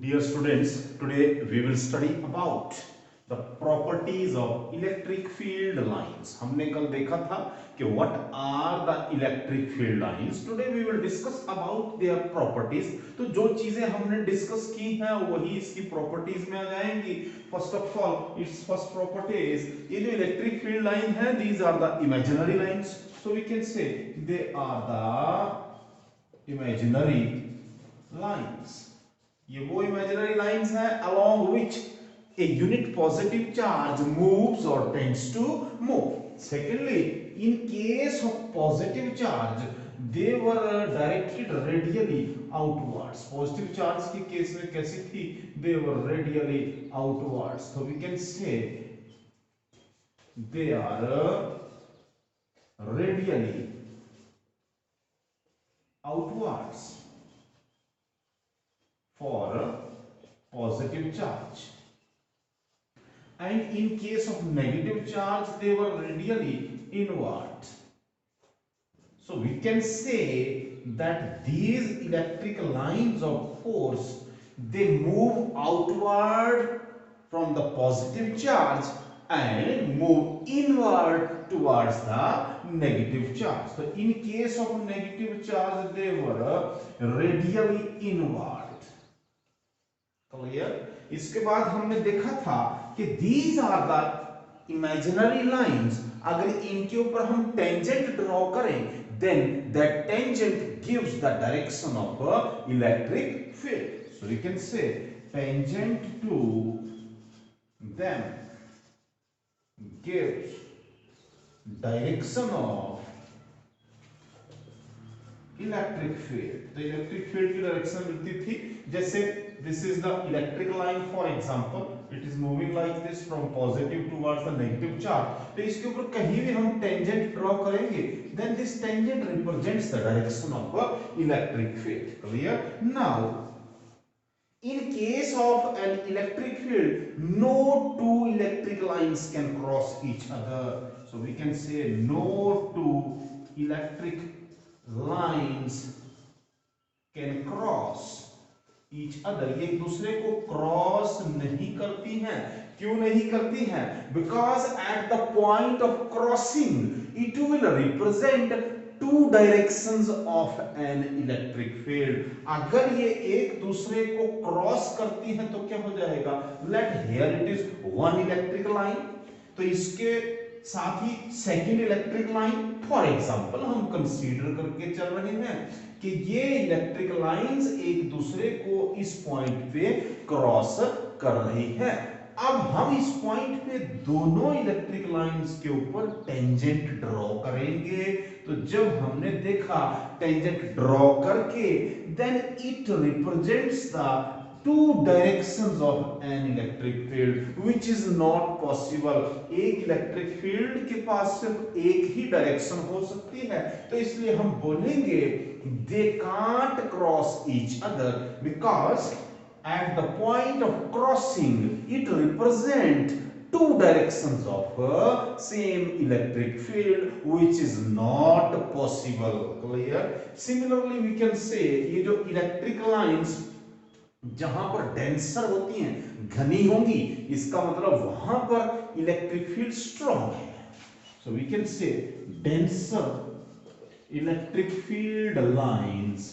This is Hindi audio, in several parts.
Dear students, today we will study about the properties of electric field lines. हमने कल देखा था कि what are the electric field lines. Today we will discuss about their properties. तो जो चीजें हमने डिस्कस की हैं वही इसकी प्रॉपर्टीज में आ जाएंगी. First of all, its first property is ये जो इलेक्ट्रिक फील्ड लाइन है, these are the imaginary lines. So we can say they are the imaginary lines. ये वो इमेजिनरी लाइंस हैं along which a unit positive charge moves or tends to move. Secondly, in case of positive charge, they were directed radially outwards. Positive charge के केस में कैसी थी? They were radially outwards. So we can say they are radially outwards for positive charge, and in case of negative charge they were radially inward. So we can say that these electric lines of force, they move outward from the positive charge and move inward towards the negative charge. So in case of negative charge they were radially inward. Clear. इसके बाद हमने देखा था कि these are the imaginary lines. अगर इनके ऊपर हम टेंजेंट ड्रॉ करें then that tangent gives the direction of electric field. So we can say tangent to them gives direction of electric field. तो इलेक्ट्रिक फील्ड की डायरेक्शन मिलती थी जैसे this is the electric line, for example it is moving like this from positive towards the negative charge. तो इसके ऊपर कहीं भी हम टेंजेंट ड्रॉ करेंगे then this tangent represents the direction of electric field. Clear? Now in case of an electric field, no two electric lines can cross each other. So we can say no two electric lines can cross each other. ये एक दूसरे को क्रॉस नहीं करती हैं. क्यों नहीं करती हैं? Because at the point of crossing it will represent two directions of an electric field. अगर ये एक दूसरे को क्रॉस करती हैं तो क्या हो जाएगा? Let here it is one electric line. तो इसके साथ ही second electric line, for example हम कंसीडर करके चल रहे हैं कि ये इलेक्ट्रिक लाइंस एक दूसरे को इस पॉइंट पे क्रॉस कर रही है. अब हम इस पॉइंट पे दोनों इलेक्ट्रिक लाइंस के ऊपर टेंजेंट ड्रॉ करेंगे. तो जब हमने देखा टेंजेंट ड्रॉ करके then it represents the two directions of an electric field which is not possible. एक इलेक्ट्रिक फील्ड के पास सिर्फ एक ही डायरेक्शन हो सकती है. तो इसलिए हम बोलेंगे they can't cross each other because at the point of crossing it represent two directions of same electric field which is not possible. Clear? Similarly we can say ये जो इलेक्ट्रिक लाइंस जहां पर डेंसर होती हैं, घनी होंगी, इसका मतलब वहां पर इलेक्ट्रिक फील्ड स्ट्रॉन्ग है. So we can say denser electric field lines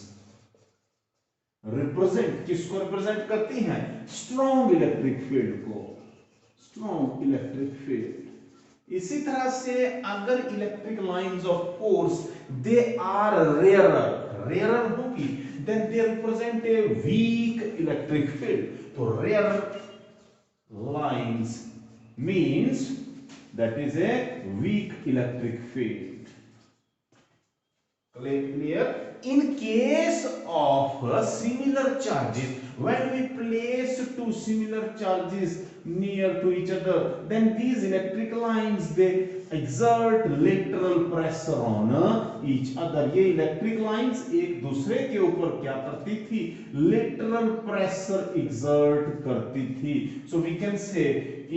represent किसको रिप्रेजेंट करती हैं? स्ट्रॉन्ग इलेक्ट्रिक फील्ड को. Strong electric field. इसी तरह से अगर electric lines of force they are rarer होगी then they represent a weak electric field. So rare lines means that is a weak electric field. Clear? In case of similar charges, when we place two similar charges near to each other, then these electric lines they exert lateral pressure on each other. ये इलेक्ट्रिक लाइंस एक दूसरे के ऊपर क्या करती थी? lateral pressure exert करती थी. So we can say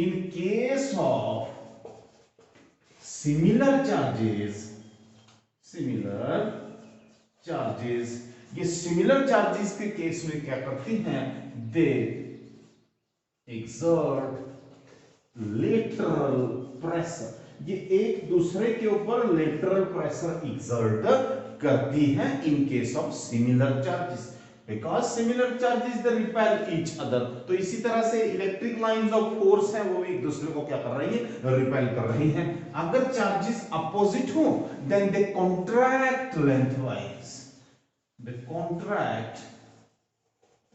in case of similar charges, ये सिमिलर चार्जेस के केस में क्या करती हैं, दे एक्सर्ट लेटरल प्रेशर, ये एक दूसरे के ऊपर लेटरल प्रेशर एक्सर्ट करती हैं in case of similar charges, because similar charges they repel each other. तो इसी तरह से इलेक्ट्रिक लाइंस ऑफ फोर्स हैं वो भी एक दूसरे को क्या कर रही है, रिपेल कर रही हैं। अगर चार्जेस अपोजिट हो then they contract lengthwise, they contract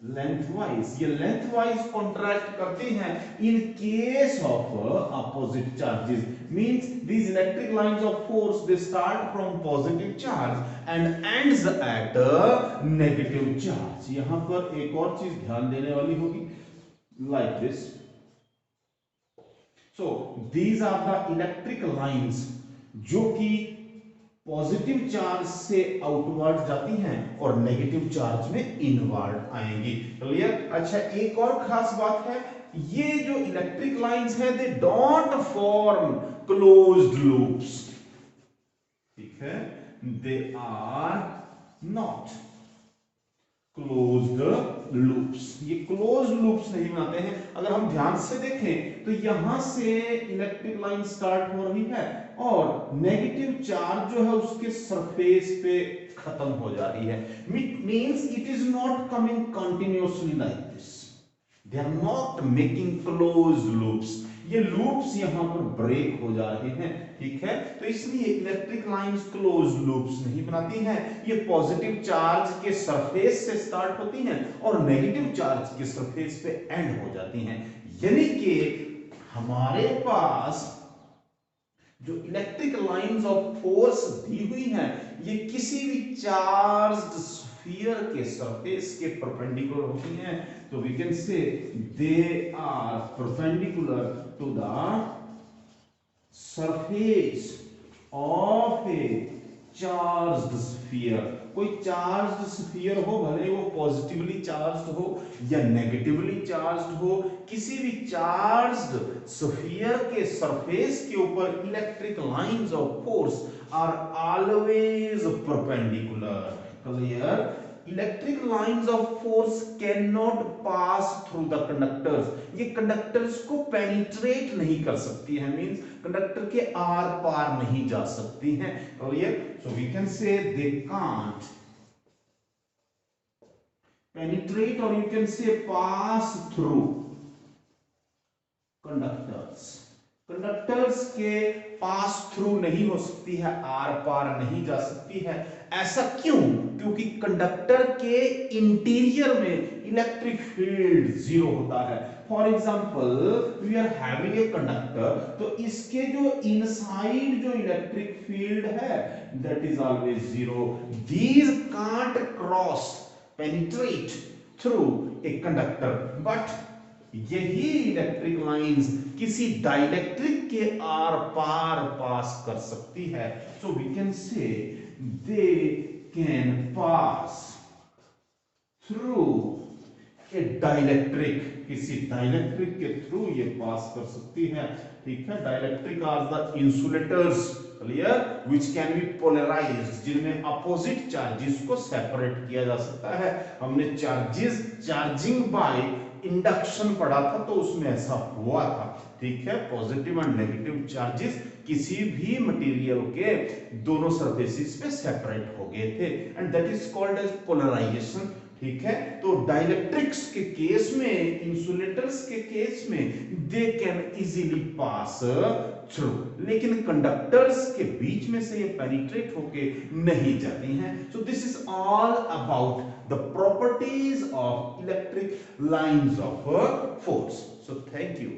lengthwise, ये लेंथवाइज कॉन्ट्रैक्ट करती हैं in case of opposite charges, means these electric lines of force they start from positive charge and ends at negative charge। यहां पर एक और चीज ध्यान देने वाली होगी, like this, so these are the electric lines जो कि पॉजिटिव चार्ज से आउटवर्ड जाती हैं और नेगेटिव चार्ज में इनवर्ड आएंगी। क्लियर? अच्छा, एक और खास बात है, ये जो इलेक्ट्रिक लाइंस हैं they don't form closed loops, ठीक है, they are not closed loops, ये क्लोज्ड लूप्स नहीं बनाते हैं। अगर हम ध्यान से देखें तो यहां से इलेक्ट्रिक लाइन स्टार्ट हो रही है और नेगेटिव चार्ज जो है उसके सरफेस पे खत्म हो जा रही है, means it is not coming continuously like this, they are not making closed loops, ये लूप्स यहां पर ब्रेक हो जा रहे हैं, ठीक है। तो इसलिए इलेक्ट्रिक लाइंस क्लोज्ड लूप्स नहीं बनाती हैं, ये पॉजिटिव चार्ज के सरफेस से स्टार्ट होती हैं और नेगेटिव चार्ज के सरफेस पे एंड हो जाती हैं। यानी कि हमारे पास जो इलेक्ट्रिक लाइंस ऑफ फोर्स दी हुई हैं ये किसी भी चार्ज्ड स्फीयर के सरफेस के परपेंडिकुलर होती हैं, तो we can say they are perpendicular to the surface of a charged sphere. कोई चार्ज्ड स्फीयर हो, भले वो पॉजिटिवली चार्ज्ड हो या नेगेटिवली चार्ज्ड हो, किसी भी चार्ज्ड स्फीयर के सरफेस के ऊपर electric lines of force are always perpendicular. Clear? Electric lines of force can not pass through the conductors, ये कंडक्टर्स को पेनिट्रेट नहीं कर सकती है, मींस कंडक्टर के आर पार नहीं जा सकती हैं। Clear? So we can say they can't penetrate or you can say pass through conductors, conductors के पास थ्रू नहीं हो सकती है, आर पार नहीं जा सकती है। ऐसा क्यों? क्योंकि कंडक्टर के इंटीरियर में इलेक्ट्रिक फील्ड जीरो होता है। For example we are having a conductor, तो इसके जो इनसाइड जो इलेक्ट्रिक फील्ड है that is always zero, these can't cross penetrate through a conductor, but यही इलेक्ट्रिक लाइंस किसी डाइलेक्ट्रिक के आर पार पास कर सकती है। So we can say they can pass through a dielectric, किसी डाइलेक्ट्रिक के थ्रू ये पास कर सकती है, ठीक है। Dielectric are the insulators, clear, which can be polarised, जिनमें अपोजिट चार्जेस को सेपरेट किया जा सकता है। हमने चार्जेस चार्जिंग बाय इंडक्शन पढ़ा था तो उसमें ऐसा हुआ था, ठीक है। पॉजिटिव एंड नेगेटिव चार्जेस किसी भी मटेरियल के दोनों सरफेसेस पे सेपरेट हो गए थे and that is called as polarization, ठीक है। तो डाइलेक्ट्रिक्स के केस में, इंसुलेटर्स के केस में they can easily pass through, लेकिन कंडक्टर्स के बीच में से ये पेनिट्रेट होके नहीं जाती हैं। So this is all about the properties of electric lines of force. So thank you.